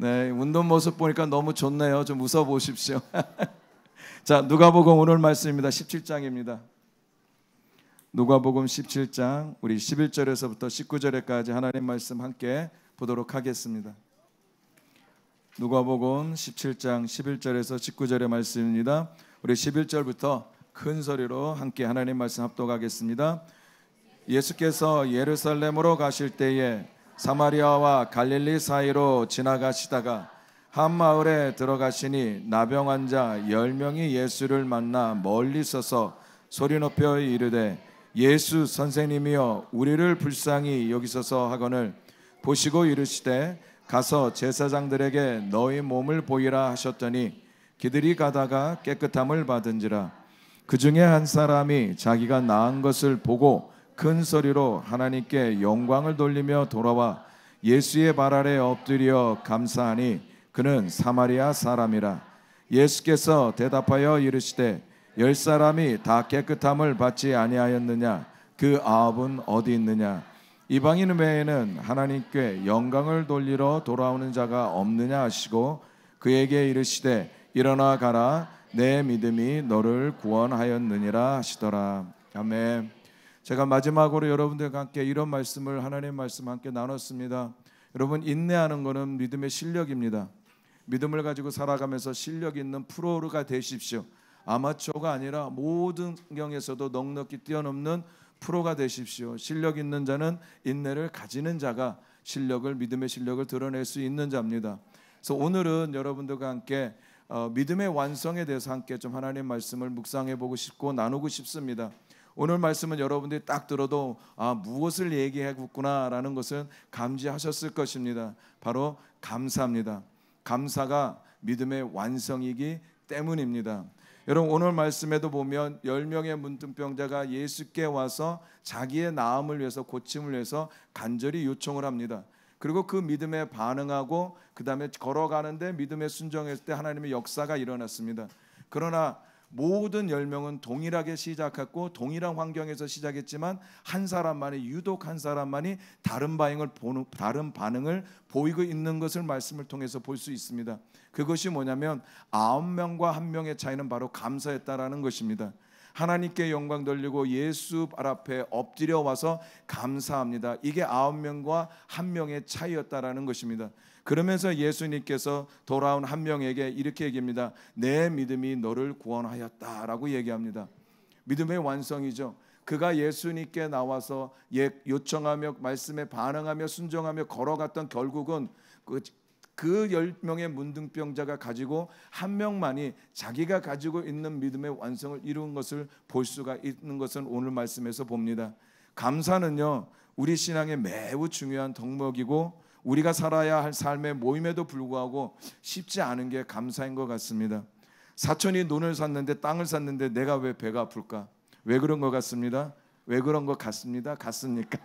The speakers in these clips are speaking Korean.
네, 운동 모습 보니까 너무 좋네요. 좀 웃어 보십시오. 자, 누가복음 오늘 말씀입니다. 17장입니다. 누가복음 17장 우리 11절에서부터 19절까지 하나님 말씀 함께 보도록 하겠습니다. 누가복음 17장 11절에서 19절의 말씀입니다. 우리 11절부터 큰 소리로 함께 하나님 말씀 합독하겠습니다. 예수께서 예루살렘으로 가실 때에 사마리아와 갈릴리 사이로 지나가시다가 한 마을에 들어가시니 나병 환자 10명이 예수를 만나 멀리 서서 소리 높여 이르되 예수 선생님이여 우리를 불쌍히 여기소서 하거늘 보시고 이르시되 가서 제사장들에게 너희 몸을 보이라 하셨더니 그들이 가다가 깨끗함을 받은지라. 그 중에 한 사람이 자기가 나은 것을 보고 큰 소리로 하나님께 영광을 돌리며 돌아와 예수의 발 아래 엎드려 감사하니 그는 사마리아 사람이라. 예수께서 대답하여 이르시되 10사람이 다 깨끗함을 받지 아니하였느냐? 그 9은 어디 있느냐? 이방인 외에는 하나님께 영광을 돌리러 돌아오는 자가 없느냐 하시고 그에게 이르시되 일어나 가라 내 믿음이 너를 구원하였느니라 하시더라. 아멘. 제가 마지막으로 여러분들과 함께 이런 말씀을 하나님 말씀 함께 나눴습니다. 여러분, 인내하는 것은 믿음의 실력입니다. 믿음을 가지고 살아가면서 실력 있는 프로가 되십시오. 아마추어가 아니라 모든 경에서도 넉넉히 뛰어넘는 프로가 되십시오. 실력 있는 자는 인내를 가지는 자가 믿음의 실력을 드러낼 수 있는 자입니다. 그래서 오늘은 여러분들과 함께 믿음의 완성에 대해서 함께 좀 하나님 말씀을 묵상해 보고 싶고 나누고 싶습니다. 오늘 말씀은 여러분들이 딱 들어도 무엇을 얘기하겠구나라는 것은 감지하셨을 것입니다. 바로 감사입니다. 감사가 믿음의 완성이기 때문입니다. 여러분, 오늘 말씀에도 보면 10명의 문둥병자가 예수께 와서 자기의 나음을 위해서, 고침을 위해서 간절히 요청을 합니다. 그리고 그 믿음에 반응하고 그 다음에 걸어가는데 믿음에 순종했을 때 하나님의 역사가 일어났습니다. 그러나 모든 10명은 동일하게 시작했고 동일한 환경에서 시작했지만 유독 한 사람만이 다른 반응을 보이고 있는 것을 말씀을 통해서 볼 수 있습니다. 그것이 뭐냐면 9명과 1명의 차이는 바로 감사했다라는 것입니다. 하나님께 영광 돌리고 예수 발 앞에 엎드려 와서 감사합니다. 이게 9명과 1명의 차이였다라는 것입니다. 그러면서 예수님께서 돌아온 1명에게 이렇게 얘기합니다. 내 믿음이 너를 구원하였다라고 얘기합니다. 믿음의 완성이죠. 그가 예수님께 나와서 요청하며 말씀에 반응하며 순종하며 걸어갔던 결국은 그 10명의 문둥병자가 가지고 1명만이 자기가 가지고 있는 믿음의 완성을 이룬 것을 볼 수가 있는 것은 오늘 말씀에서 봅니다. 감사는요, 우리 신앙의 매우 중요한 덕목이고 우리가 살아야 할 삶의 모임에도 불구하고 쉽지 않은 게 감사인 것 같습니다. 사촌이 논을 샀는데 땅을 샀는데 내가 왜 배가 아플까? 왜 그런 것 같습니다? 왜 그런 것 같습니다? 같습니까?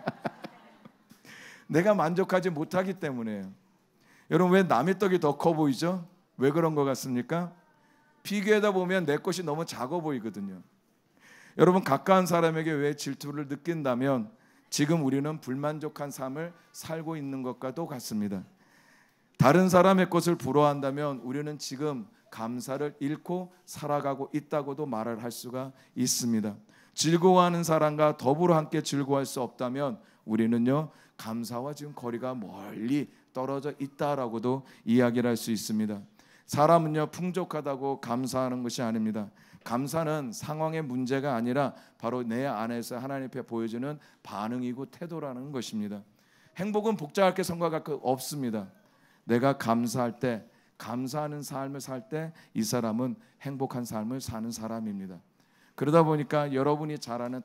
내가 만족하지 못하기 때문에요. 여러분, 왜 남의 떡이 더 커 보이죠? 왜 그런 것 같습니까? 비교하다 보면 내 것이 너무 작아 보이거든요. 여러분, 가까운 사람에게 왜 질투를 느낀다면 지금 우리는 불만족한 삶을 살고 있는 것과도 같습니다. 다른 사람의 것을 부러워한다면 우리는 지금 감사를 잃고 살아가고 있다고도 말을 할 수가 있습니다. 즐거워하는 사람과 더불어 함께 즐거워할 수 없다면 우리는요, 감사와 지금 거리가 멀리 떨어져 있다라고도 이야기를 할 수 있습니다. 사람은요, 풍족하다고 감사하는 것이 아닙니다. 감사는 상황의 문제가 아니라 바로 내 안에서 하나님 앞에 보여주는 반응이고 태도라는 것입니다. 행복은 복잡하게 생각할 것 없습니다. 내가 감사할 때, 감사하는 삶을 살 때 이 사람은 행복한 삶을 사는 사람입니다. 그러다 보니까 여러분이 잘 아는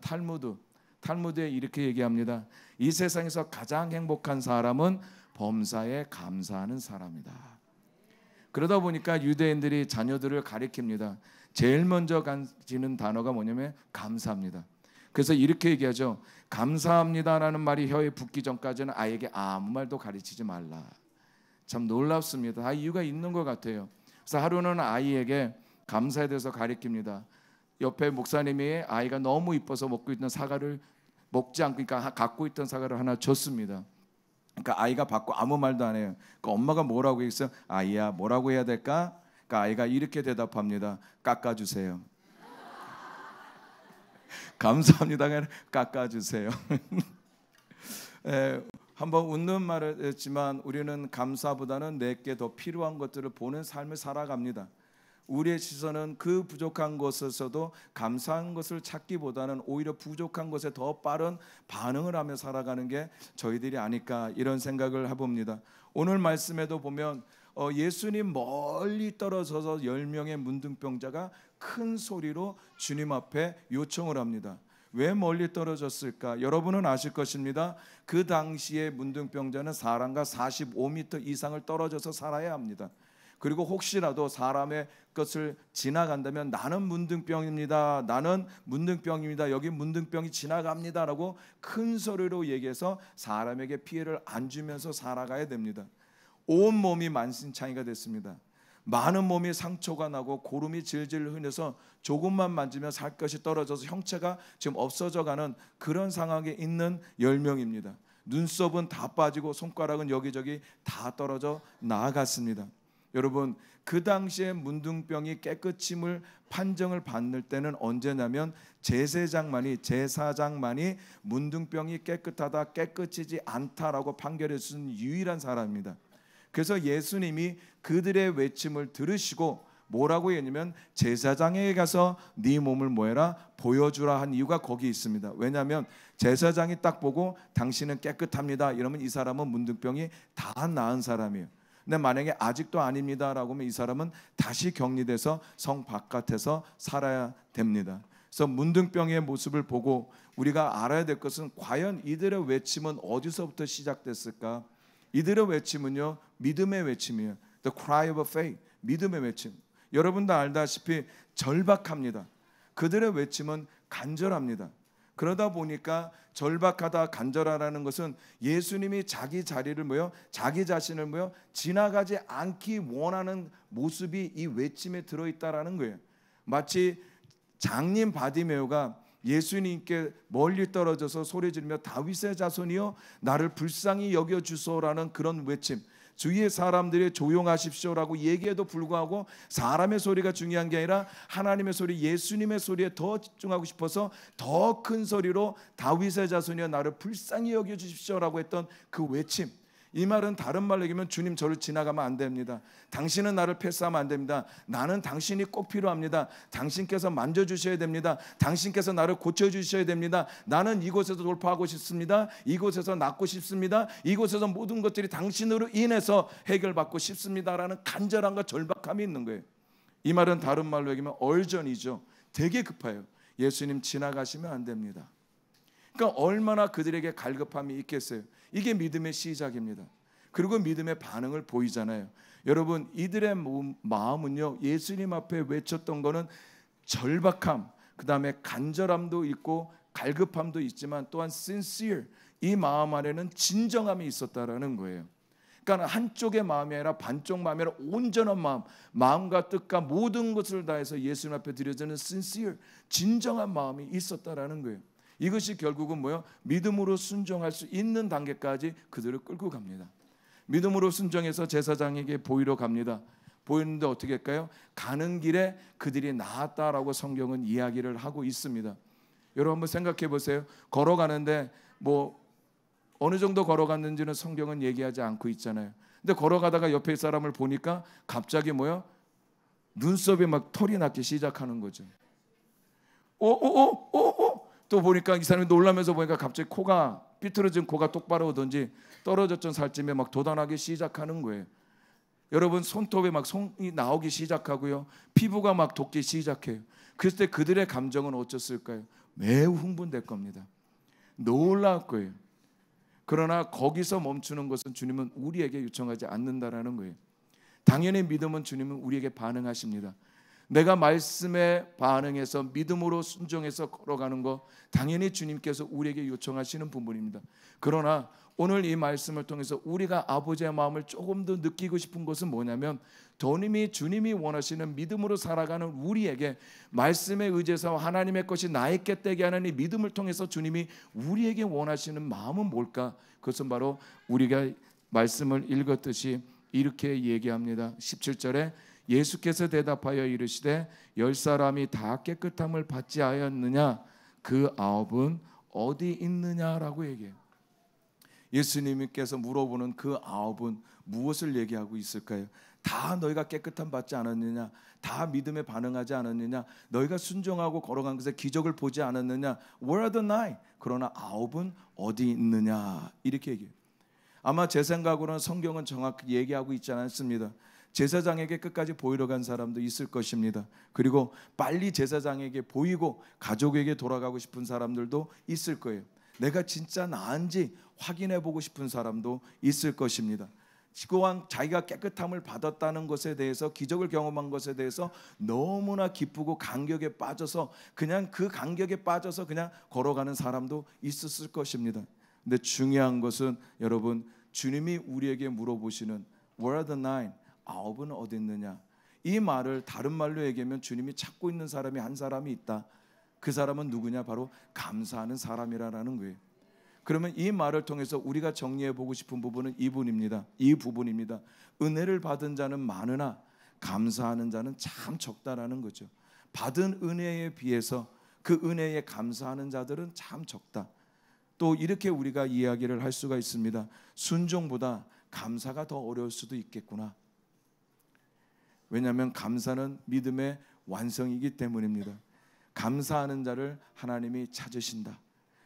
탈무드에 이렇게 얘기합니다. 이 세상에서 가장 행복한 사람은 범사에 감사하는 사람이다. 그러다 보니까 유대인들이 자녀들을 가리킵니다. 제일 먼저 가지는 단어가 뭐냐면 감사합니다. 그래서 이렇게 얘기하죠. 감사합니다라는 말이 혀에 붙기 전까지는 아이에게 아무 말도 가르치지 말라. 참 놀랍습니다. 다 이유가 있는 것 같아요. 그래서 하루는 아이에게 감사에 대해서 가르칩니다. 옆에 목사님이 아이가 너무 이뻐서 먹고 있던 사과를 먹지 않고, 그러니까 갖고 있던 사과를 하나 줬습니다. 그러니까 아이가 받고 아무 말도 안 해요. 그러니까 엄마가 뭐라고 했어요? 아이야, 뭐라고 해야 될까? 그러니까 아이가 이렇게 대답합니다. 깎아주세요. 감사합니다. 깎아주세요. 한번 웃는 말을 했지만 우리는 감사보다는 내게 더 필요한 것들을 보는 삶을 살아갑니다. 우리의 시선은 그 부족한 것에서도 감사한 것을 찾기보다는 오히려 부족한 것에 더 빠른 반응을 하며 살아가는 게 저희들이 아닐까, 이런 생각을 해봅니다. 오늘 말씀에도 보면 예수님 멀리 떨어져서 10명의 문둥병자가 큰 소리로 주님 앞에 요청을 합니다. 왜 멀리 떨어졌을까? 여러분은 아실 것입니다. 그 당시에 문둥병자는 사람과 45m 이상을 떨어져서 살아야 합니다. 그리고 혹시라도 사람의 것을 지나간다면 나는 문둥병입니다, 나는 문둥병입니다, 여기 문둥병이 지나갑니다 라고 큰 소리로 얘기해서 사람에게 피해를 안 주면서 살아가야 됩니다. 온 몸이 만신창이가 됐습니다. 많은 몸이 상처가 나고 고름이 질질 흘려서 조금만 만지면 살 것이 떨어져서 형체가 지금 없어져가는 그런 상황에 있는 10명입니다. 눈썹은 다 빠지고 손가락은 여기저기 다 떨어져 나아갔습니다. 여러분, 그 당시에 문둥병이 깨끗임을 판정을 받을 때는 언제냐면 제사장만이 문둥병이 깨끗하다, 깨끗이지 않다라고 판결해 준 유일한 사람입니다. 그래서 예수님이 그들의 외침을 들으시고 뭐라고 했냐면 제사장에게 가서 네 몸을 뭐해라? 보여주라 한 이유가 거기 있습니다. 왜냐하면 제사장이 딱 보고 당신은 깨끗합니다 이러면 이 사람은 문둥병이 다 나은 사람이에요. 근데 만약에 아직도 아닙니다라고 하면 이 사람은 다시 격리돼서 성 바깥에서 살아야 됩니다. 그래서 문둥병의 모습을 보고 우리가 알아야 될 것은 과연 이들의 외침은 어디서부터 시작됐을까? 이들의 외침은요, 믿음의 외침이에요. The cry of faith, 믿음의 외침. 여러분도 알다시피 절박합니다. 그들의 외침은 간절합니다. 그러다 보니까 절박하다, 간절하라는 것은 예수님이 자기 자리를 자기 자신을 지나가지 않기 원하는 모습이 이 외침에 들어있다라는 거예요. 마치 장님 바디메오가 예수님께 멀리 떨어져서 소리 지르며 다윗의 자손이여 나를 불쌍히 여겨주소라는 그런 외침, 주위의 사람들이 조용하십시오라고 얘기해도 불구하고 사람의 소리가 중요한 게 아니라 하나님의 소리, 예수님의 소리에 더 집중하고 싶어서 더 큰 소리로 다윗의 자손이여 나를 불쌍히 여겨주십시오라고 했던 그 외침, 이 말은 다른 말로 얘기하면 주님 저를 지나가면 안 됩니다. 당신은 나를 패스하면 안 됩니다. 나는 당신이 꼭 필요합니다. 당신께서 만져주셔야 됩니다. 당신께서 나를 고쳐주셔야 됩니다. 나는 이곳에서 돌파하고 싶습니다. 이곳에서 낫고 싶습니다. 이곳에서 모든 것들이 당신으로 인해서 해결받고 싶습니다라는 간절함과 절박함이 있는 거예요. 이 말은 다른 말로 얘기하면 얼전이죠. 되게 급해요. 예수님 지나가시면 안 됩니다. 그러니까 얼마나 그들에게 갈급함이 있겠어요. 이게 믿음의 시작입니다. 그리고 믿음의 반응을 보이잖아요. 여러분, 이들의 마음은요, 예수님 앞에 외쳤던 거는 절박함, 그 다음에 간절함도 있고 갈급함도 있지만 또한 sincere, 이 마음 안에는 진정함이 있었다라는 거예요. 그러니까 한쪽의 마음이 아니라 반쪽 마음이 아니라 온전한 마음, 마음과 뜻과 모든 것을 다해서 예수님 앞에 드려지는 sincere, 진정한 마음이 있었다라는 거예요. 이것이 결국은 믿음으로 순종할 수 있는 단계까지 그들을 끌고 갑니다. 믿음으로 순종해서 제사장에게 보이러 갑니다. 보이는데 어떻게 할까요? 가는 길에 그들이 나았다라고 성경은 이야기를 하고 있습니다. 여러분 한번 생각해 보세요. 걸어가는데 어느 정도 걸어갔는지는 성경은 얘기하지 않고 있잖아요. 근데 걸어가다가 옆에 사람을 보니까 갑자기 눈썹에 막 털이 나기 시작하는 거죠. 또 보니까 이 사람이 놀라면서 보니까 갑자기 코가 삐뚤어진 코가 똑바로 오던지 떨어졌던 살찜에 막 돋아나기 시작하는 거예요. 여러분 손톱에 막 손이 나오기 시작하고요. 피부가 막 돋기 시작해요. 그랬을 때 그들의 감정은 어쩌을까요? 매우 흥분될 겁니다. 놀라울 거예요. 그러나 거기서 멈추는 것은 주님은 우리에게 요청하지 않는다라는 거예요. 당연히 믿음은 주님은 우리에게 반응하십니다. 내가 말씀에 반응해서 믿음으로 순종해서 걸어가는 거 당연히 주님께서 우리에게 요청하시는 부분입니다. 그러나 오늘 이 말씀을 통해서 우리가 아버지의 마음을 조금 더 느끼고 싶은 것은 뭐냐면, 주님이 원하시는 믿음으로 살아가는 우리에게 말씀에 의지해서 하나님의 것이 나에게 되게 하는 이 믿음을 통해서 주님이 우리에게 원하시는 마음은 뭘까? 그것은 바로 우리가 말씀을 읽었듯이 이렇게 얘기합니다. 17절에 예수께서 대답하여 이르시되 10사람이 다 깨끗함을 받지 하였느냐? 그 9은 어디 있느냐라고 얘기해요. 예수님께서 물어보는 그 9은 무엇을 얘기하고 있을까요? 다 너희가 깨끗함 받지 않았느냐? 다 믿음에 반응하지 않았느냐? 너희가 순종하고 걸어간 것에 기적을 보지 않았느냐? Where are the 9? 그러나 9은 어디 있느냐? 이렇게 얘기해요. 아마 제 생각으로는 성경은 정확히 얘기하고 있지 않습니다. 제사장에게 끝까지 보이러 간 사람도 있을 것입니다. 그리고 빨리 제사장에게 보이고 가족에게 돌아가고 싶은 사람들도 있을 거예요. 내가 진짜 나은지 확인해 보고 싶은 사람도 있을 것입니다. 또한 자기가 깨끗함을 받았다는 것에 대해서, 기적을 경험한 것에 대해서 너무나 기쁘고 감격에 빠져서 그냥 그 감격에 빠져서 그냥 걸어가는 사람도 있었을 것입니다. 근데 중요한 것은 여러분, 주님이 우리에게 물어보시는 Where are the 9? 9은 어디 있느냐? 이 말을 다른 말로 얘기하면 주님이 찾고 있는 사람이 한 사람이 있다. 그 사람은 누구냐? 바로 감사하는 사람이라는 거예요. 그러면 이 말을 통해서 우리가 정리해 보고 싶은 부분은 이 부분입니다. 은혜를 받은 자는 많으나 감사하는 자는 참 적다라는 거죠. 받은 은혜에 비해서 그 은혜에 감사하는 자들은 참 적다. 또 이렇게 우리가 이야기를 할 수가 있습니다. 순종보다 감사가 더 어려울 수도 있겠구나. 왜냐하면 감사는 믿음의 완성이기 때문입니다. 감사하는 자를 하나님이 찾으신다.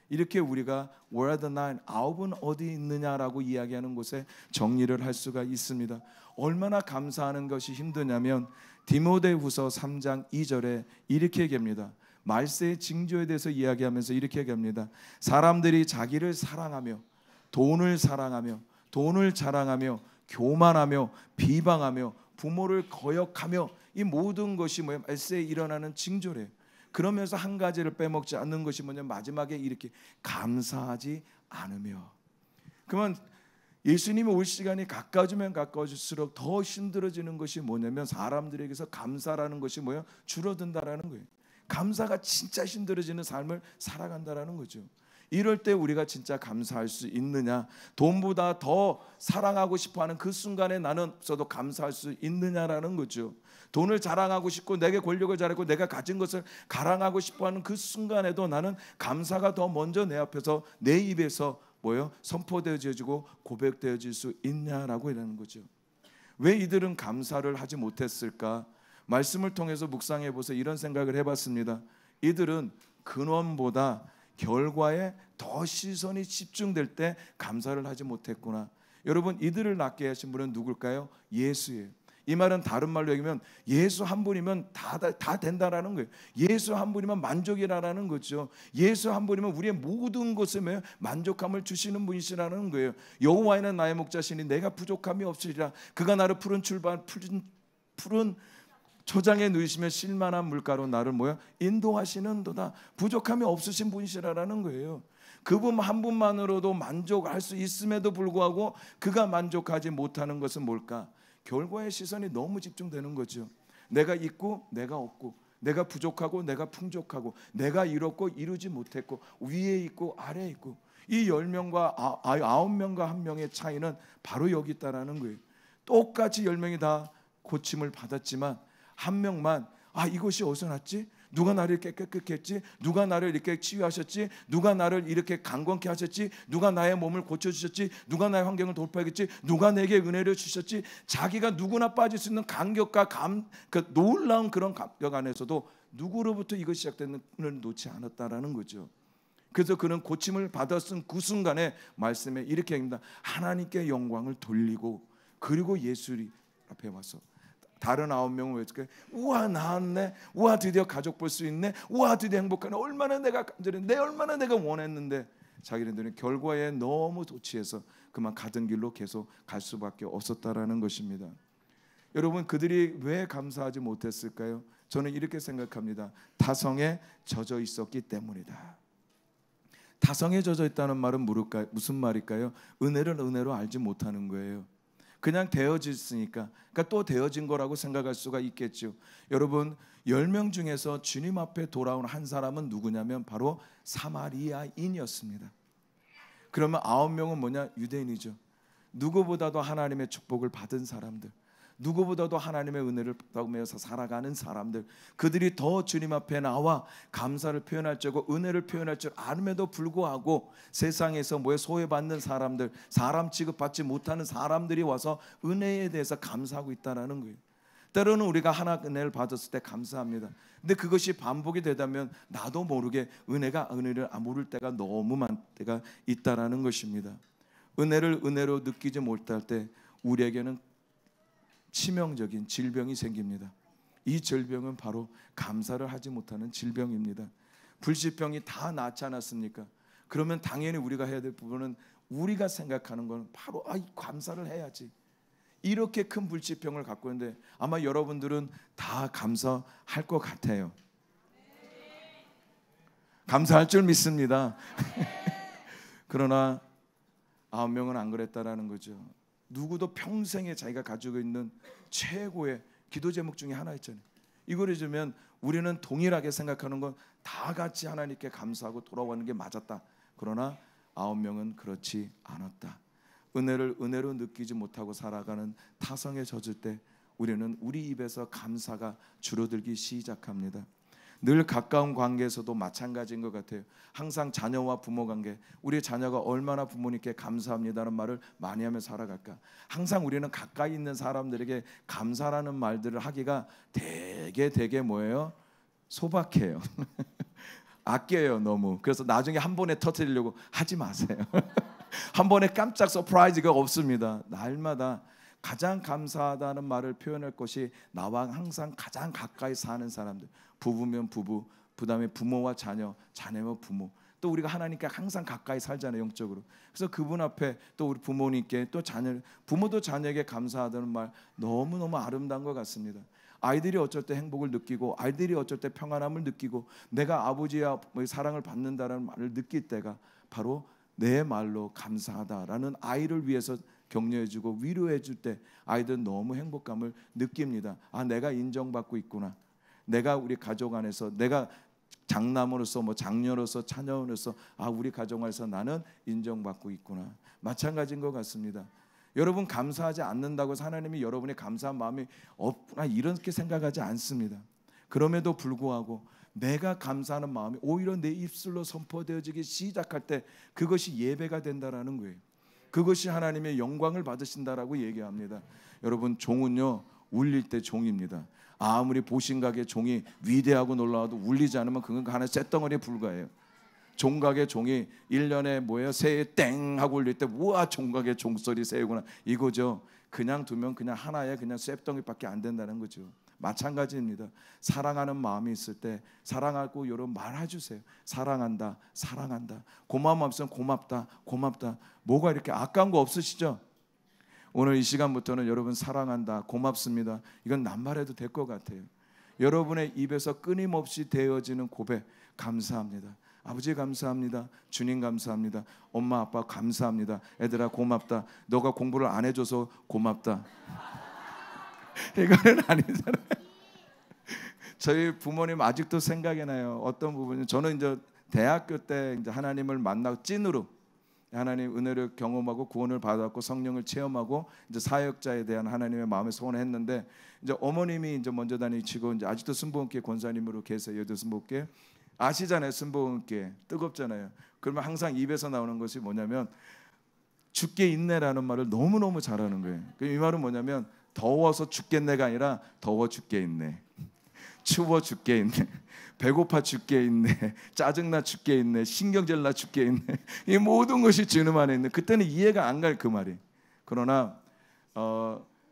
이렇게 우리가 Where are the 9? 9은 어디 있느냐라고 이야기하는 곳에 정리를 할 수가 있습니다. 얼마나 감사하는 것이 힘드냐면 디모데후서 3장 2절에 이렇게 얘기합니다. 말세의 징조에 대해서 이야기하면서 이렇게 얘기합니다. 사람들이 자기를 사랑하며 돈을 자랑하며 교만하며 비방하며 부모를 거역하며, 이 모든 것이 말세에 일어나는 징조래요. 그러면서 한 가지를 빼먹지 않는 것이 뭐냐면 마지막에 이렇게 감사하지 않으며. 그러면 예수님이 올 시간이 가까워지면 가까워질수록 더 힘들어지는 것이 뭐냐면 사람들에게서 감사라는 것이 줄어든다라는 거예요. 감사가 진짜 힘들어지는 삶을 살아간다라는 거죠. 이럴 때 우리가 진짜 감사할 수 있느냐? 돈보다 더 사랑하고 싶어하는 그 순간에 나는 없어도 감사할 수 있느냐라는 거죠. 돈을 자랑하고 싶고 내게 권력을 자랑하고 내가 가진 것을 자랑하고 싶어하는 그 순간에도 나는 감사가 더 먼저 내 앞에서 내 입에서 선포되어지고 고백되어질 수 있냐라고 이러는 거죠. 왜 이들은 감사를 하지 못했을까? 말씀을 통해서 묵상해 보세요. 이런 생각을 해봤습니다. 이들은 근원보다 결과에 더 시선이 집중될 때 감사를 하지 못했구나. 여러분, 이들을 낫게 하신 분은 누굴까요? 예수예요. 이 말은 다른 말로 얘기하면 예수 한 분이면 다 된다라는 거예요. 예수 한 분이면 만족이라는 거죠. 예수 한 분이면 우리의 모든 것에 만족함을 주시는 분이시라는 거예요. 여호와는 나의 목자시니 내가 부족함이 없으리라. 그가 나를 푸른 초장에 누이시며 실만한 물가로 나를 인도하시는도다. 부족함이 없으신 분이시라는 거예요. 그분 한 분만으로도 만족할 수 있음에도 불구하고 그가 만족하지 못하는 것은 뭘까? 결과의 시선이 너무 집중되는 거죠. 내가 있고 내가 없고, 내가 부족하고 내가 풍족하고, 내가 이뤘고 이루지 못했고, 위에 있고 아래에 있고, 이 10명과 9명과 1명의 차이는 바로 여기 있다라는 거예요. 똑같이 10명이 다 고침을 받았지만 한 명만 이것이 어디서 났지? 누가 나를 이렇게 깨끗게 했지? 누가 나를 이렇게 치유하셨지? 누가 나를 이렇게 강건케 하셨지? 누가 나의 몸을 고쳐주셨지? 누가 나의 환경을 돌파했지? 누가 내게 은혜를 주셨지? 자기가 누구나 빠질 수 있는 감격과 그 놀라운 그런 감격 안에서도 누구로부터 이것이 시작됐는지를 놓지 않았다라는 거죠. 그래서 그는 고침을 받았은 그 순간에 말씀에 이렇게 합니다. 하나님께 영광을 돌리고, 그리고 예수 앞에 와서 다른 9명은 왜 이렇게 우와 나았네, 우와 드디어 가족 볼 수 있네, 우와 드디어 행복하네, 얼마나 내가 간절했는데, 얼마나 내가 원했는데, 자기네들은 결과에 너무 도취해서 그만 가던 길로 계속 갈 수밖에 없었다라는 것입니다. 여러분, 그들이 왜 감사하지 못했을까요? 저는 이렇게 생각합니다. 타성에 젖어 있었기 때문이다. 다성에 젖어 있다는 말은 무슨 말일까요? 은혜를 은혜로 알지 못하는 거예요. 그냥 되어졌으니까, 그러니까 또 되어진 거라고 생각할 수가 있겠죠. 여러분, 10명 중에서 주님 앞에 돌아온 한 사람은 누구냐면 바로 사마리아인이었습니다. 그러면 9명은 뭐냐? 유대인이죠. 누구보다도 하나님의 축복을 받은 사람들, 누구보다도 하나님의 은혜를 받으면서 살아가는 사람들, 그들이 더 주님 앞에 나와 감사를 표현할 줄 알고 은혜를 표현할 줄 아름에도 불구하고 세상에서 소외받는 사람들, 사람 취급받지 못하는 사람들이 와서 은혜에 대해서 감사하고 있다는 거예요. 때로는 우리가 하나 은혜를 받았을 때 감사합니다. 근데 그것이 반복이 되다면 나도 모르게 은혜를 모를 때가 너무 많을 때가 있다라는 것입니다. 은혜를 은혜로 느끼지 못할 때 우리에게는 치명적인 질병이 생깁니다. 이 질병은 바로 감사를 하지 못하는 질병입니다. 불치병이 다 낫지 않았습니까? 그러면 당연히 우리가 해야 될 부분은, 우리가 생각하는 건 바로 감사를 해야지. 이렇게 큰 불치병을 갖고 있는데 아마 여러분들은 다 감사할 것 같아요. 감사할 줄 믿습니다. 그러나 9명은 안 그랬다라는 거죠. 누구도 평생에 자기가 가지고 있는 최고의 기도 제목 중에 하나 있잖아요. 이걸 해주면 우리는 동일하게 생각하는 건 다 같이 하나님께 감사하고 돌아오는 게 맞았다. 그러나 9명은 그렇지 않았다. 은혜를 은혜로 느끼지 못하고 살아가는 타성에 젖을 때 우리는 우리 입에서 감사가 줄어들기 시작합니다. 늘 가까운 관계에서도 마찬가지인 것 같아요. 항상 자녀와 부모 관계, 우리 자녀가 얼마나 부모님께 감사합니다라는 말을 많이 하며 살아갈까. 항상 우리는 가까이 있는 사람들에게 감사라는 말들을 하기가 되게 뭐예요? 소박해요. 아껴요 너무. 그래서 나중에 한 번에 터뜨리려고 하지 마세요. 한 번에 깜짝 서프라이즈가 없습니다. 날마다 가장 감사하다는 말을 표현할 것이 나와 항상 가장 가까이 사는 사람들, 부부면 부부, 그 다음에 부모와 자녀, 자녀와 부모, 또 우리가 하나님께 항상 가까이 살잖아요, 영적으로. 그래서 그분 앞에 또 우리 부모님께, 또 자녀, 부모도 자녀에게 감사하다는 말 너무너무 아름다운 것 같습니다. 아이들이 어쩔 때 행복을 느끼고, 아이들이 어쩔 때 평안함을 느끼고, 내가 아버지와 사랑을 받는다는 말을 느낄 때가 바로 내 말로 감사하다라는 아이를 위해서 격려해주고 위로해줄 때 아이들은 너무 행복감을 느낍니다. 내가 인정받고 있구나. 내가 우리 가족 안에서, 내가 장남으로서, 장녀로서, 차녀로서 우리 가족 안에서 나는 인정받고 있구나. 마찬가지인 것 같습니다. 여러분, 감사하지 않는다고 하나님이 여러분의 감사한 마음이 없구나 이렇게 생각하지 않습니다. 그럼에도 불구하고 내가 감사하는 마음이 오히려 내 입술로 선포되어지기 시작할 때 그것이 예배가 된다라는 거예요. 그것이 하나님의 영광을 받으신다라고 얘기합니다. 여러분, 종은요 울릴 때 종입니다. 아무리 보신각의 종이 위대하고 놀라워도 울리지 않으면 그건 하나의 쇳덩어리에 불과해요. 종각의 종이 1년에 새해 땡 하고 울릴 때 우와 종각의 종소리 새구나 이거죠. 그냥 두면 그냥 하나의 그냥 쇳덩이밖에 안 된다는 거죠. 마찬가지입니다. 사랑하는 마음이 있을 때 사랑하고 여러분 말해주세요. 사랑한다, 사랑한다. 고마움 없으면 고맙다, 고맙다. 뭐가 이렇게 아까운 거 없으시죠? 오늘 이 시간부터는 여러분 사랑한다, 고맙습니다. 이건 낱말해도 될 것 같아요. 여러분의 입에서 끊임없이 되어지는 고백, 감사합니다. 아버지 감사합니다. 주님 감사합니다. 엄마 아빠 감사합니다. 애들아 고맙다. 너가 공부를 안 해줘서 고맙다. 이거는 아니잖아요. 저희 부모님 아직도 생각이 나요. 어떤 부분이, 저는 이제 대학교 때 이제 하나님을 만나고 찐으로 하나님 은혜를 경험하고 구원을 받았고 성령을 체험하고 이제 사역자에 대한 하나님의 마음의 소원을 했는데, 이제 어머님이 이제 먼저 다니시고 이제 아직도 순복음교회 권사님으로 계세요. 여도 순복음교회 아시잖아요. 순복음교회 뜨겁잖아요. 그러면 항상 입에서 나오는 것이 뭐냐면 죽게 있네라는 말을 너무너무 잘하는 거예요. 이 말은 뭐냐면 더워서 죽겠네가 아니라 더워 죽게 있네, 추워 죽게 있네, 배고파 죽게 있네, 짜증나 죽게 있네, 신경질 나 죽게 있네. 이 모든 것이 주님 안에 있는, 그때는 이해가 안 갈 그 말이. 그러나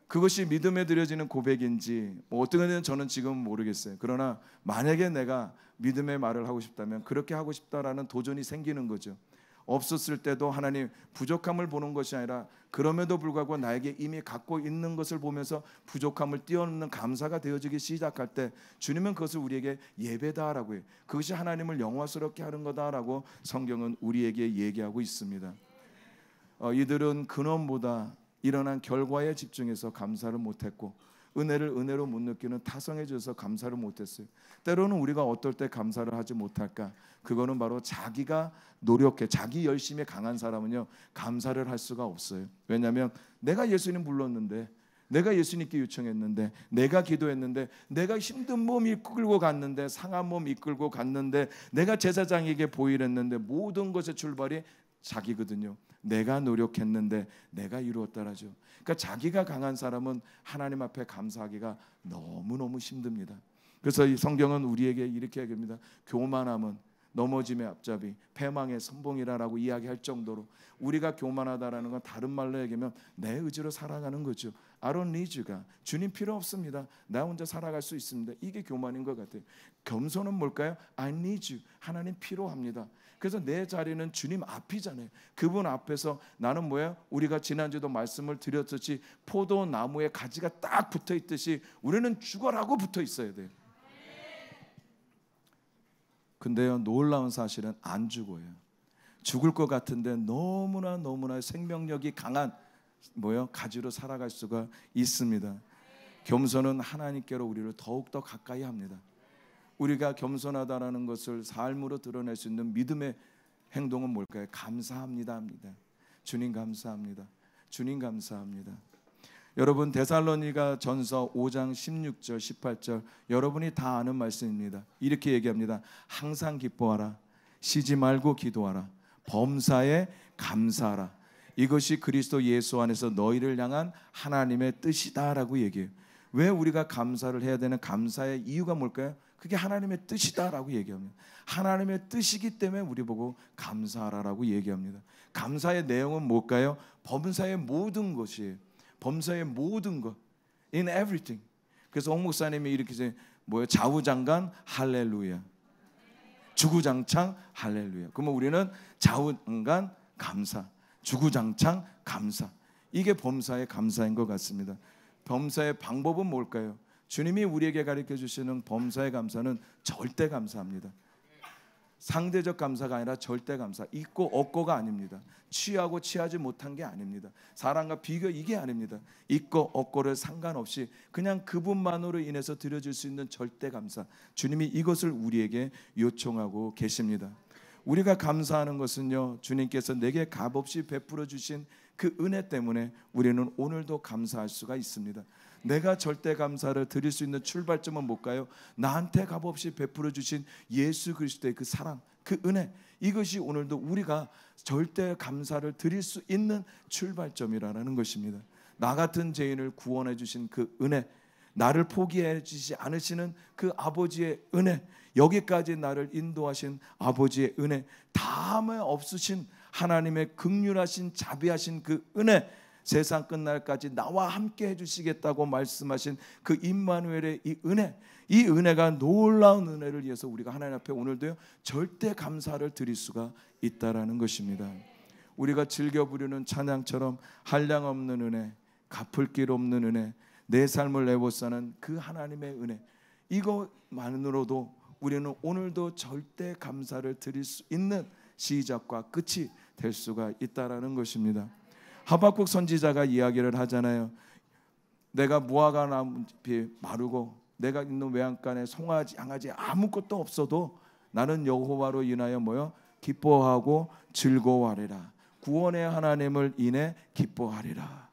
그것이 믿음에 드려지는 고백인지 어떻게 되는 저는 지금 모르겠어요. 그러나 만약에 내가 믿음의 말을 하고 싶다면 그렇게 하고 싶다라는 도전이 생기는 거죠. 없었을 때도 하나님 부족함을 보는 것이 아니라 그럼에도 불구하고 나에게 이미 갖고 있는 것을 보면서 부족함을 뛰어넘는 감사가 되어지기 시작할 때 주님은 그것을 우리에게 예배다라고 해요. 그것이 하나님을 영화스럽게 하는 거다라고 성경은 우리에게 얘기하고 있습니다. 이들은 근원보다 일어난 결과에 집중해서 감사를 못했고 은혜를 은혜로 못 느끼는 타성에 져서 감사를 못했어요. 때로는 우리가 어떨 때 감사를 하지 못할까? 그거는 바로 자기가 노력해 자기 열심히 강한 사람은요 감사를 할 수가 없어요. 왜냐하면 내가 예수님 불렀는데, 내가 예수님께 요청했는데, 내가 기도했는데, 내가 힘든 몸 이끌고 갔는데, 상한 몸 이끌고 갔는데, 내가 제사장에게 보일했는데, 모든 것의 출발이 자기거든요. 내가 노력했는데 내가 이루었다라죠. 그러니까 자기가 강한 사람은 하나님 앞에 감사하기가 너무너무 힘듭니다. 그래서 이 성경은 우리에게 이렇게 얘기합니다. 교만함은 넘어짐의 앞잡이, 패망의 선봉이라고 이야기할 정도로 우리가 교만하다라는 건 다른 말로 얘기하면 내 의지로 살아가는 거죠. I don't need you가 주님 필요 없습니다. 나 혼자 살아갈 수 있습니다. 이게 교만인 것 같아요. 겸손은 뭘까요? I need you. 하나님 필요합니다. 그래서 내 자리는 주님 앞이잖아요. 그분 앞에서 나는 뭐예요? 우리가 지난주도 말씀을 드렸듯이 포도나무에 가지가 딱 붙어 있듯이 우리는 죽어라고 붙어 있어야 돼요. 근데요 놀라운 사실은 안 죽어요. 죽을 것 같은데 너무나 생명력이 강한 가지로 살아갈 수가 있습니다. 겸손은 하나님께로 우리를 더욱더 가까이 합니다. 우리가 겸손하다라는 것을 삶으로 드러낼 수 있는 믿음의 행동은 뭘까요? 감사합니다 합니다. 주님 감사합니다. 주님 감사합니다. 여러분 데살로니가 전서 5장 16절 18절 여러분이 다 아는 말씀입니다. 이렇게 얘기합니다. 항상 기뻐하라. 쉬지 말고 기도하라. 범사에 감사하라. 이것이 그리스도 예수 안에서 너희를 향한 하나님의 뜻이다라고 얘기해요. 왜 우리가 감사를 해야 되는 감사의 이유가 뭘까요? 그게 하나님의 뜻이다라고 얘기합니다. 하나님의 뜻이기 때문에 우리 보고 감사하라라고 얘기합니다. 감사의 내용은 뭘까요? 범사의 모든 것이에요. 범사의 모든 것, in everything. 그래서 홍 목사님이 이렇게 좌우장간 할렐루야, 주구장창 할렐루야. 그러면 우리는 좌우장간 감사, 주구장창 감사. 이게 범사의 감사인 것 같습니다. 범사의 방법은 뭘까요? 주님이 우리에게 가르쳐 주시는 범사의 감사는 절대 감사합니다. 상대적 감사가 아니라 절대 감사. 있고 없고가 아닙니다. 취하고 취하지 못한 게 아닙니다. 사람과 비교 이게 아닙니다. 있고 없고를 상관없이 그냥 그분만으로 인해서 드려질 수 있는 절대 감사. 주님이 이것을 우리에게 요청하고 계십니다. 우리가 감사하는 것은요 주님께서 내게 값없이 베풀어 주신 그 은혜 때문에 우리는 오늘도 감사할 수가 있습니다. 내가 절대 감사를 드릴 수 있는 출발점은 뭘까요? 나한테 값없이 베풀어 주신 예수 그리스도의 그 사랑, 그 은혜, 이것이 오늘도 우리가 절대 감사를 드릴 수 있는 출발점이라는 것입니다. 나 같은 죄인을 구원해 주신 그 은혜, 나를 포기해 주시지 않으시는 그 아버지의 은혜, 여기까지 나를 인도하신 아버지의 은혜, 다음에 없으신 하나님의 긍휼하신 자비하신 그 은혜, 세상 끝날까지 나와 함께 해주시겠다고 말씀하신 그 임마누엘의 이 은혜, 이 은혜가 놀라운 은혜를 위해서 우리가 하나님 앞에 오늘도요 절대 감사를 드릴 수가 있다라는 것입니다. 우리가 즐겨 부르는 찬양처럼 한량없는 은혜, 갚을 길 없는 은혜, 내 삶을 내보사는 그 하나님의 은혜, 이것만으로도 우리는 오늘도 절대 감사를 드릴 수 있는 시작과 끝이 될 수가 있다라는 것입니다. 하박국 선지자가 이야기를 하잖아요. 내가 무화과 나무잎이 마르고 내가 있는 외양간에 송아지, 양아지 아무것도 없어도 나는 여호와로 인하여 기뻐하고 즐거워하리라. 구원의 하나님을 인해 기뻐하리라.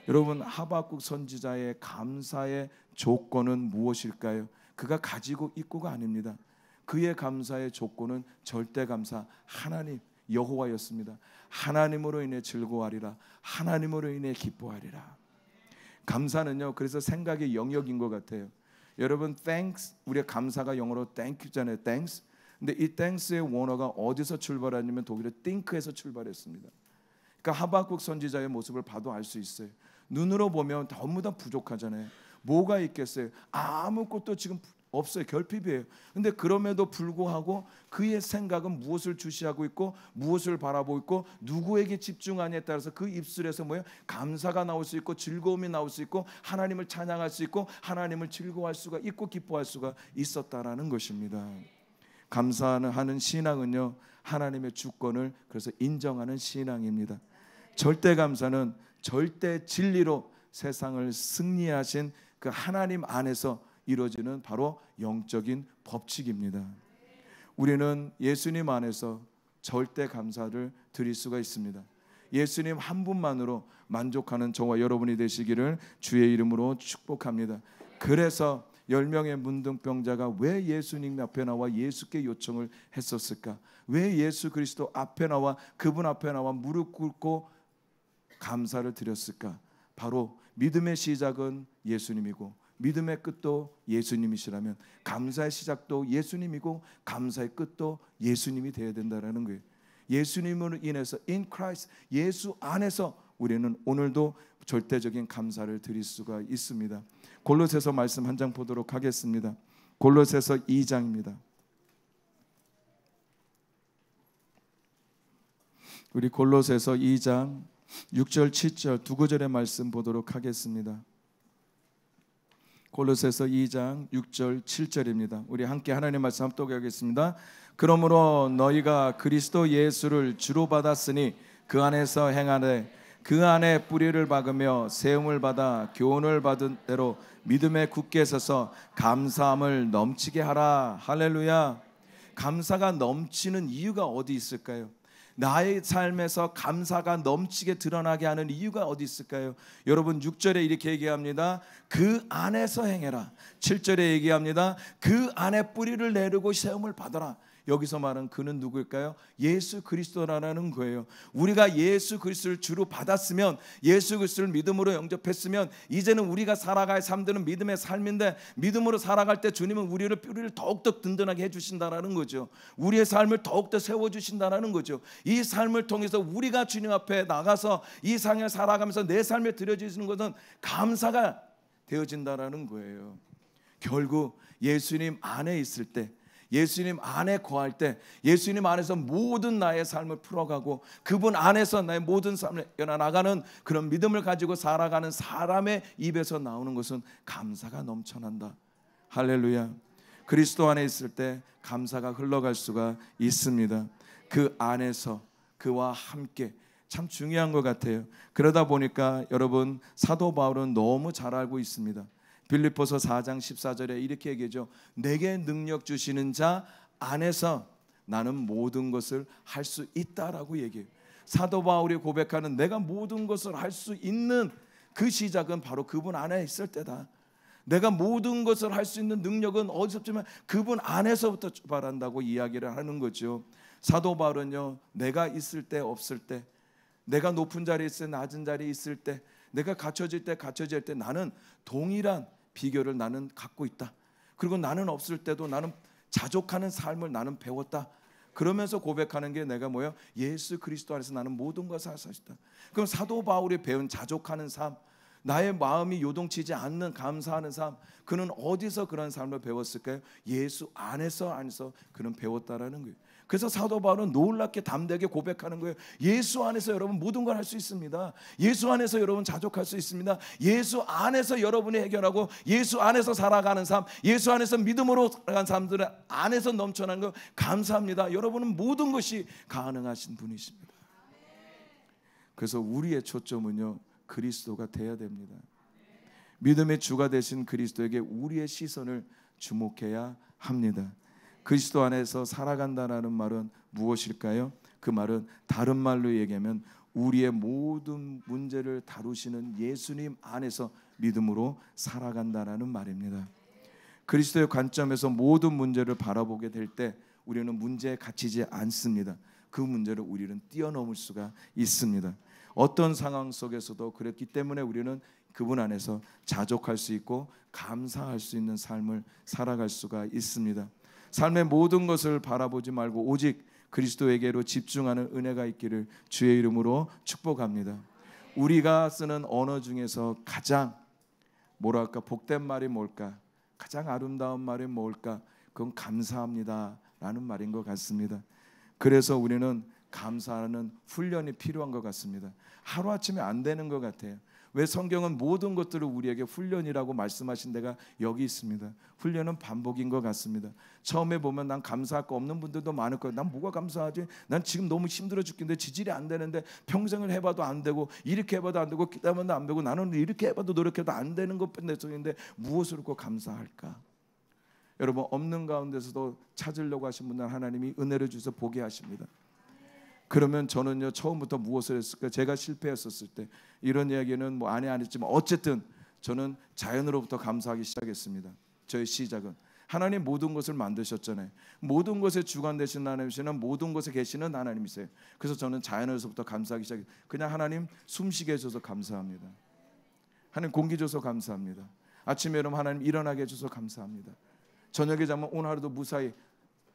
여러분 하박국 선지자의 감사의 조건은 무엇일까요? 그가 가지고 있고가 아닙니다. 그의 감사의 조건은 절대 감사, 하나님 여호와였습니다. 하나님으로 인해 즐거워하리라. 하나님으로 인해 기뻐하리라. 감사는요 그래서 생각의 영역인 것 같아요. 여러분 thanks, 우리가 감사가 영어로 thank잖아요. thanks. 근데 이 thanks의 원어가 어디서 출발하냐면 독일의 think에서 출발했습니다. 그러니까 하박국 선지자의 모습을 봐도 알 수 있어요. 눈으로 보면 전부 다 부족하잖아요. 뭐가 있겠어요? 아무것도 지금 없어요. 결핍이에요. 근데 그럼에도 불구하고 그의 생각은 무엇을 주시하고 있고 무엇을 바라보고 있고 누구에게 집중하냐에 따라서 그 입술에서 뭐예요? 감사가 나올 수 있고 즐거움이 나올 수 있고 하나님을 찬양할 수 있고 하나님을 즐거워할 수가 있고 기뻐할 수가 있었다라는 것입니다. 감사하는 신앙은요, 하나님의 주권을 그래서 인정하는 신앙입니다. 절대 감사는 절대 진리로 세상을 승리하신 그 하나님 안에서 이루어지는 바로 영적인 법칙입니다. 우리는 예수님 안에서 절대 감사를 드릴 수가 있습니다. 예수님 한 분만으로 만족하는 저와 여러분이 되시기를 주의 이름으로 축복합니다. 그래서 10명의 문둥병자가 왜 예수님 앞에 나와 예수께 요청을 했었을까? 왜 예수 그리스도 앞에 나와 그분 앞에 나와 무릎 꿇고 감사를 드렸을까? 바로 믿음의 시작은 예수님이고 믿음의 끝도 예수님이시라면 감사의 시작도 예수님이고 감사의 끝도 예수님이 되어야 된다는 거예요. 예수님으로 인해서 in Christ, 예수 안에서 우리는 오늘도 절대적인 감사를 드릴 수가 있습니다. 골로새서 말씀 한 장 보도록 하겠습니다. 골로새서 2장입니다. 우리 골로새서 2장 6절 7절 두 구절의 말씀 보도록 하겠습니다. 골로새서 2장 6절 7절입니다. 우리 함께 하나님의 말씀 합독하겠습니다. 그러므로 너희가 그리스도 예수를 주로 받았으니 그 안에서 행하되 그 안에 뿌리를 박으며 세움을 받아 교훈을 받은 대로 믿음에 굳게 서서 감사함을 넘치게 하라. 할렐루야. 감사가 넘치는 이유가 어디 있을까요? 나의 삶에서 감사가 넘치게 드러나게 하는 이유가 어디 있을까요? 여러분 6절에 이렇게 얘기합니다. 그 안에서 행해라. 7절에 얘기합니다. 그 안에 뿌리를 내리고 세움을 받아라. 여기서 말한 그는 누구일까요? 예수 그리스도라는 거예요. 우리가 예수 그리스도를 주로 받았으면, 예수 그리스도를 믿음으로 영접했으면 이제는 우리가 살아갈 삶들은 믿음의 삶인데, 믿음으로 살아갈 때 주님은 우리를 뿌리를 더욱더 든든하게 해주신다는 거죠. 우리의 삶을 더욱더 세워주신다는 거죠. 이 삶을 통해서 우리가 주님 앞에 나가서 이 상을 살아가면서 내 삶에 드려지는 것은 감사가 되어진다는 거예요. 결국 예수님 안에 있을 때, 예수님 안에 거할 때, 예수님 안에서 모든 나의 삶을 풀어가고 그분 안에서 나의 모든 삶을 나가는 그런 믿음을 가지고 살아가는 사람의 입에서 나오는 것은 감사가 넘쳐난다. 할렐루야. 그리스도 안에 있을 때 감사가 흘러갈 수가 있습니다. 그 안에서 그와 함께, 참 중요한 것 같아요. 그러다 보니까 여러분, 사도 바울은 너무 잘 알고 있습니다. 빌립보서 4장 14절에 이렇게 얘기하죠. 내게 능력 주시는 자 안에서 나는 모든 것을 할 수 있다라고 얘기해요. 사도 바울이 고백하는 내가 모든 것을 할 수 있는 그 시작은 바로 그분 안에 있을 때다. 내가 모든 것을 할 수 있는 능력은 어디서부터면 그분 안에서부터 출발한다고 이야기를 하는 거죠. 사도 바울은요, 내가 있을 때 없을 때, 내가 높은 자리에 있을 때 낮은 자리에 있을 때, 내가 갖춰질 때 갖춰질 때 나는 동일한 비결을 나는 갖고 있다. 그리고 나는 없을 때도 나는 자족하는 삶을 나는 배웠다. 그러면서 고백하는 게 내가 뭐예요? 예수 그리스도 안에서 나는 모든 것을 할 수 있다. 그럼 사도 바울이 배운 자족하는 삶, 나의 마음이 요동치지 않는 감사하는 삶, 그는 어디서 그런 삶을 배웠을까요? 예수 안에서 그는 배웠다라는 거예요. 그래서 사도 바울은 놀랍게 담대하게 고백하는 거예요. 예수 안에서 여러분 모든 걸 할 수 있습니다. 예수 안에서 여러분 자족할 수 있습니다. 예수 안에서 여러분이 해결하고 예수 안에서 살아가는 삶, 예수 안에서 믿음으로 살아가는 사람들 안에서 넘쳐나는 거 감사합니다. 여러분은 모든 것이 가능하신 분이십니다. 그래서 우리의 초점은요, 그리스도가 돼야 됩니다. 믿음의 주가 되신 그리스도에게 우리의 시선을 주목해야 합니다. 그리스도 안에서 살아간다는 말은 무엇일까요? 그 말은 다른 말로 얘기하면 우리의 모든 문제를 다루시는 예수님 안에서 믿음으로 살아간다는 말입니다. 그리스도의 관점에서 모든 문제를 바라보게 될 때 우리는 문제에 갇히지 않습니다. 그 문제를 우리는 뛰어넘을 수가 있습니다. 어떤 상황 속에서도 그렇기 때문에 우리는 그분 안에서 자족할 수 있고 감사할 수 있는 삶을 살아갈 수가 있습니다. 삶의 모든 것을 바라보지 말고 오직 그리스도에게로 집중하는 은혜가 있기를 주의 이름으로 축복합니다. 우리가 쓰는 언어 중에서 가장 복된 말이 뭘까? 가장 아름다운 말이 뭘까? 그건 감사합니다 라는 말인 것 같습니다. 그래서 우리는 감사하는 훈련이 필요한 것 같습니다. 하루아침에 안 되는 것 같아요. 왜 성경은 모든 것들을 우리에게 훈련이라고 말씀하신 데가 여기 있습니다. 훈련은 반복인 것 같습니다. 처음에 보면 난 감사할 거 없는 분들도 많을 거예요. 난 뭐가 감사하지? 난 지금 너무 힘들어 죽겠는데 지질이 안 되는데 평생을 해봐도 안 되고 이렇게 해봐도 안 되고 기다려도 안 되고 나는 이렇게 해봐도 노력해도 안 되는 것뿐인 속인데 무엇으로 꼭 감사할까? 여러분 없는 가운데서도 찾으려고 하신 분들 하나님이 은혜를 주셔서 보게 하십니다. 그러면 저는요 처음부터 무엇을 했을까? 제가 실패했었을 때 이런 이야기는 뭐 안 했지만 어쨌든 저는 자연으로부터 감사하기 시작했습니다. 저의 시작은 하나님 모든 것을 만드셨잖아요. 모든 것에 주관 되신 하나님이시는 모든 것에 계시는 하나님이세요. 그래서 저는 자연에서부터 감사하기 시작했어요. 그냥 하나님 숨쉬게 해줘서 감사합니다. 하나님 공기 줘서 감사합니다. 아침에 여러분 하나님 일어나게 해줘서 감사합니다. 저녁에 자면 오늘 하루도 무사히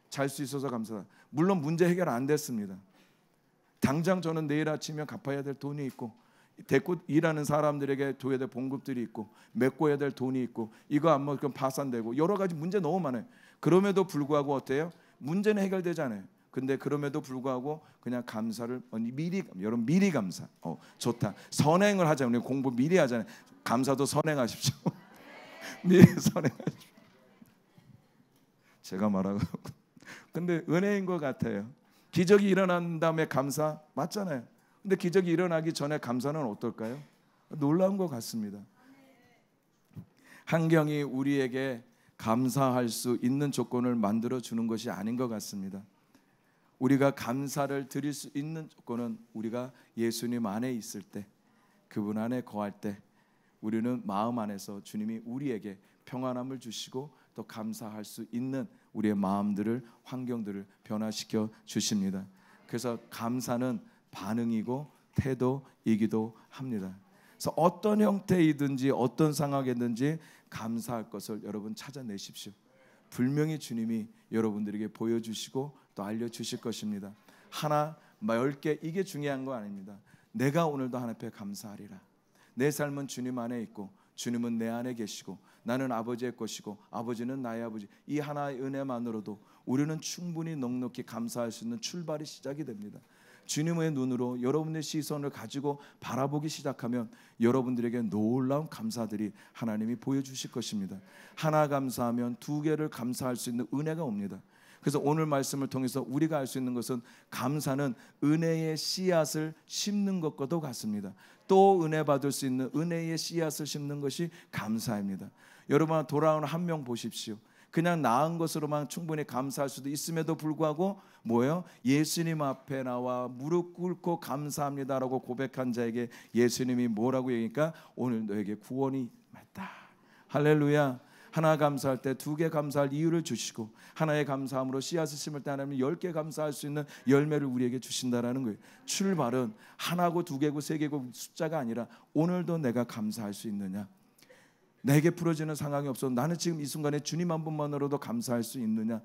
잘 수 있어서 감사합니다. 물론 문제 해결 안 됐습니다. 당장 저는 내일 아침에 갚아야 될 돈이 있고 대꾸 일하는 사람들에게 줘야 될 봉급들이 있고 메꿔야 될 돈이 있고 이거 안 먹으면 파산되고 여러 가지 문제 너무 많아요. 그럼에도 불구하고 어때요? 문제는 해결되잖아요. 근데 그럼에도 불구하고 그냥 감사를 여러분 미리 감사. 좋다. 선행을 하자. 우리 공부 미리 하잖아요. 감사도 선행하십시오. 미리 선행하십시오. 제가 말하고 근데 은혜인 것 같아요. 기적이 일어난 다음에 감사 맞잖아요. 근데 기적이 일어나기 전에 감사는 어떨까요? 놀라운 것 같습니다. 환경이 우리에게 감사할 수 있는 조건을 만들어 주는 것이 아닌 것 같습니다. 우리가 감사를 드릴 수 있는 조건은 우리가 예수님 안에 있을 때, 그분 안에 거할 때 우리는 마음 안에서 주님이 우리에게 평안함을 주시고 또 감사할 수 있는 우리의 마음들을 환경들을 변화시켜 주십니다. 그래서 감사는 반응이고 태도이기도 합니다. 그래서 어떤 형태이든지 어떤 상황이든지 감사할 것을 여러분 찾아내십시오. 분명히 주님이 여러분들에게 보여주시고 또 알려주실 것입니다. 하나, 10개 이게 중요한 거 아닙니다. 내가 오늘도 하나님 앞에 감사하리라. 내 삶은 주님 안에 있고 주님은 내 안에 계시고 나는 아버지의 것이고 아버지는 나의 아버지. 이 하나의 은혜만으로도 우리는 충분히 넉넉히 감사할 수 있는 출발이 시작이 됩니다. 주님의 눈으로 여러분의 시선을 가지고 바라보기 시작하면 여러분들에게 놀라운 감사들이 하나님이 보여주실 것입니다. 하나 감사하면 2개를 감사할 수 있는 은혜가 옵니다. 그래서 오늘 말씀을 통해서 우리가 알 수 있는 것은 감사는 은혜의 씨앗을 심는 것과도 같습니다. 또 은혜 받을 수 있는 은혜의 씨앗을 심는 것이 감사입니다. 여러분 돌아오는 한 명 보십시오. 그냥 나은 것으로만 충분히 감사할 수도 있음에도 불구하고 뭐예요? 예수님 앞에 나와 무릎 꿇고 감사합니다라고 고백한 자에게 예수님이 뭐라고 얘기하니까 오늘 너에게 구원이 있다. 할렐루야. 하나 감사할 때 2개 감사할 이유를 주시고 하나의 감사함으로 씨앗을 심을 때 하나님은 10개 감사할 수 있는 열매를 우리에게 주신다라는 거예요. 출발은 하나고 2개고 3개고 숫자가 아니라 오늘도 내가 감사할 수 있느냐. 내게 풀어지는 상황이 없어 나는 지금 이 순간에 주님 한 분만으로도 감사할 수 있느냐.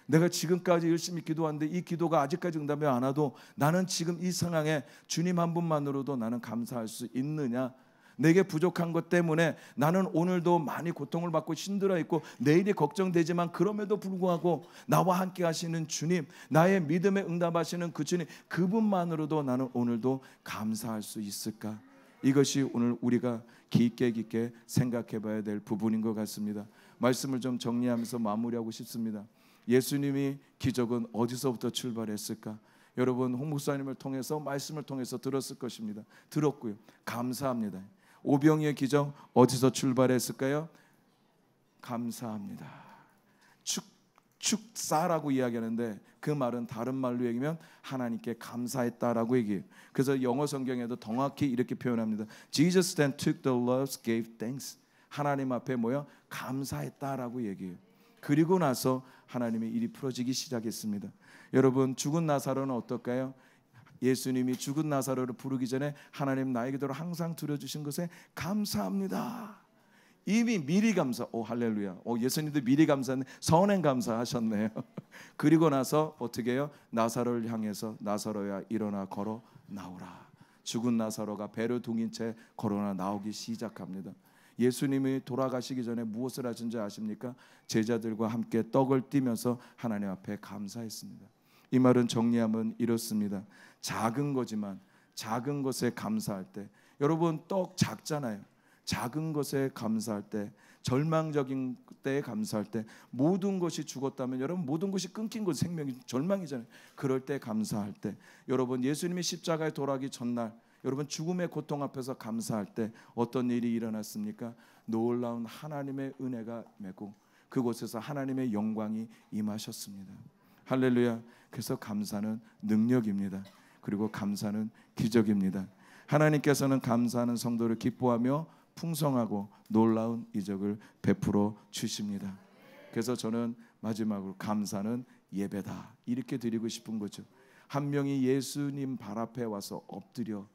내가 지금까지 열심히 기도하는데 이 기도가 아직까지 응답이 안 와도 나는 지금 이 상황에 주님 한 분만으로도 나는 감사할 수 있느냐. 내게 부족한 것 때문에 나는 오늘도 많이 고통을 받고 힘들어 있고 내일이 걱정되지만 그럼에도 불구하고 나와 함께 하시는 주님, 나의 믿음에 응답하시는 그 주님, 그분만으로도 나는 오늘도 감사할 수 있을까? 이것이 오늘 우리가 깊게 생각해 봐야 될 부분인 것 같습니다. 말씀을 좀 정리하면서 마무리하고 싶습니다. 예수님이 기적은 어디서부터 출발했을까? 여러분 홍 목사님을 통해서 말씀을 통해서 들었을 것입니다. 들었고요. 감사합니다. 오병이의 기적 어디서 출발했을까요? 감사합니다. 축사라고 이야기하는데 그 말은 다른 말로 얘기하면 하나님께 감사했다라고 얘기해요. 그래서 영어 성경에도 정확히 이렇게 표현합니다. Jesus then took the loaves, gave thanks. 하나님 앞에 뭐요? 감사했다라고 얘기해요. 그리고 나서 하나님의 일이 풀어지기 시작했습니다. 여러분 죽은 나사로는 어떨까요? 예수님이 죽은 나사로를 부르기 전에 하나님 나의 기도를 항상 들어주신 것에 감사합니다. 이미 미리 감사. 오 할렐루야. 예수님도 미리 감사는 선행 감사하셨네요. 그리고 나서 어떻게 해요? 나사로를 향해서 나사로야 일어나 걸어 나오라. 죽은 나사로가 배를 둥인 채 걸어나 나오기 시작합니다. 예수님이 돌아가시기 전에 무엇을 하신지 아십니까? 제자들과 함께 떡을 띠면서 하나님 앞에 감사했습니다. 이 말은 정리하면 이렇습니다. 작은 거지만 작은 것에 감사할 때, 여러분 떡 작잖아요. 작은 것에 감사할 때, 절망적인 때에 감사할 때, 모든 것이 죽었다면 여러분 모든 것이 끊긴 것, 생명이 절망이잖아요. 그럴 때 감사할 때, 여러분 예수님이 십자가에 돌아가기 전날 여러분 죽음의 고통 앞에서 감사할 때 어떤 일이 일어났습니까? 놀라운 하나님의 은혜가 임하고 그곳에서 하나님의 영광이 임하셨습니다. 할렐루야. 그래서 감사는 능력입니다. 그리고 감사는 기적입니다. 하나님께서는 감사하는 성도를 기뻐하며 풍성하고 놀라운 이적을 베풀어 주십니다. 그래서 저는 마지막으로 감사는 예배다 이렇게 드리고 싶은 거죠. 한 명이 예수님 발 앞에 와서 엎드려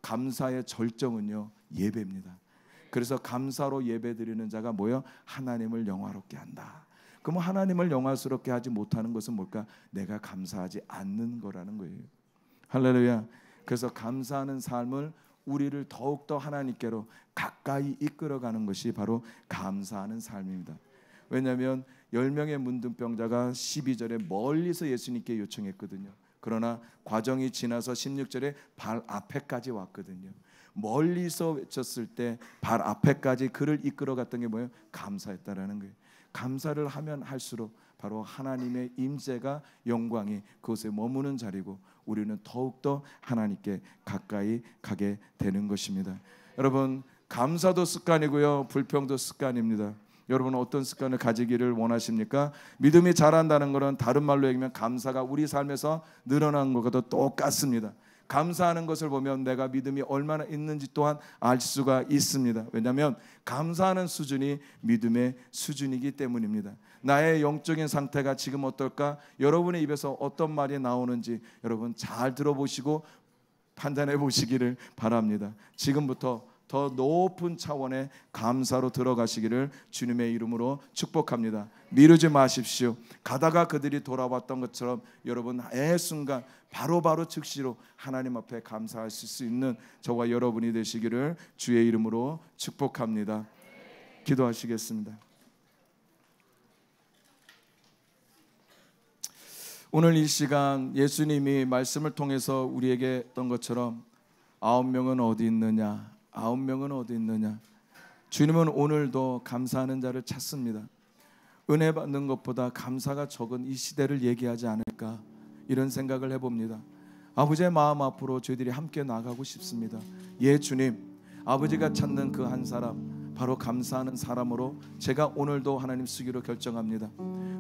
감사의 절정은요 예배입니다. 그래서 감사로 예배 드리는 자가 뭐예요? 하나님을 영화롭게 한다. 그럼 하나님을 영화스럽게 하지 못하는 것은 뭘까? 내가 감사하지 않는 거라는 거예요. 할렐루야. 그래서 감사하는 삶을 우리를 더욱더 하나님께로 가까이 이끌어가는 것이 바로 감사하는 삶입니다. 왜냐하면 10명의 문둥병자가 12절에 멀리서 예수님께 요청했거든요. 그러나 과정이 지나서 16절에 발 앞에까지 왔거든요. 멀리서 외쳤을 때 발 앞에까지 그를 이끌어갔던 게 뭐예요? 감사했다라는 거예요. 감사를 하면 할수록 바로 하나님의 임재가, 영광이 그곳에 머무는 자리고 우리는 더욱더 하나님께 가까이 가게 되는 것입니다. 여러분 감사도 습관이고요, 불평도 습관입니다. 여러분은 어떤 습관을 가지기를 원하십니까? 믿음이 자란다는 것은 다른 말로 얘기하면 감사가 우리 삶에서 늘어나는 것과도 똑같습니다. 감사하는 것을 보면 내가 믿음이 얼마나 있는지 또한 알 수가 있습니다. 왜냐하면 감사하는 수준이 믿음의 수준이기 때문입니다. 나의 영적인 상태가 지금 어떨까? 여러분의 입에서 어떤 말이 나오는지 여러분 잘 들어보시고 판단해 보시기를 바랍니다. 지금부터 더 높은 차원의 감사로 들어가시기를 주님의 이름으로 축복합니다. 미루지 마십시오. 가다가 그들이 돌아왔던 것처럼 여러분 매 순간 바로바로 즉시로 하나님 앞에 감사하실 수 있는 저와 여러분이 되시기를 주의 이름으로 축복합니다. 기도하시겠습니다. 오늘 이 시간 예수님이 말씀을 통해서 우리에게 했던 것처럼 9명은 어디 있느냐, 9명은 어디 있느냐. 주님은 오늘도 감사하는 자를 찾습니다. 은혜 받는 것보다 감사가 적은 이 시대를 얘기하지 않을까, 이런 생각을 해봅니다. 아버지의 마음 앞으로 저희들이 함께 나가고 싶습니다. 예 주님, 아버지가 찾는 그 한 사람, 바로 감사하는 사람으로 제가 오늘도 하나님 쓰기로 결정합니다.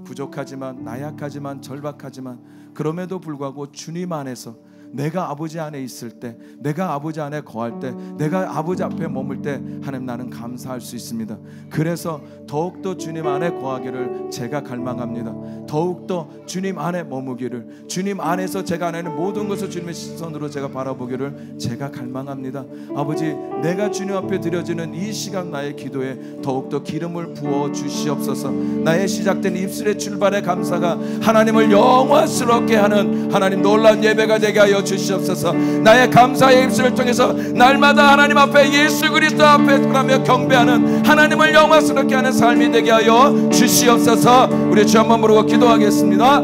부족하지만, 나약하지만, 절박하지만 그럼에도 불구하고 주님 안에서 내가 아버지 안에 있을 때, 내가 아버지 안에 거할 때, 내가 아버지 앞에 머물 때 하나님 나는 감사할 수 있습니다. 그래서 더욱더 주님 안에 거하기를 제가 갈망합니다. 더욱더 주님 안에 머무기를, 주님 안에서 제가 안에는 모든 것을 주님의 시선으로 제가 바라보기를 제가 갈망합니다. 아버지, 내가 주님 앞에 드려지는 이 시간 나의 기도에 더욱더 기름을 부어 주시옵소서. 나의 시작된 입술의 출발의 감사가 하나님을 영화스럽게 하는 하나님 놀라운 예배가 되게 하여 주시옵소서. 나의 감사의 입술을 통해서 날마다 하나님 앞에 예수 그리스도 앞에 그러며 경배하는, 하나님을 영화스럽게 하는 삶이 되게 하여 주시옵소서. 우리 주 한번 부르고 기도하겠습니다.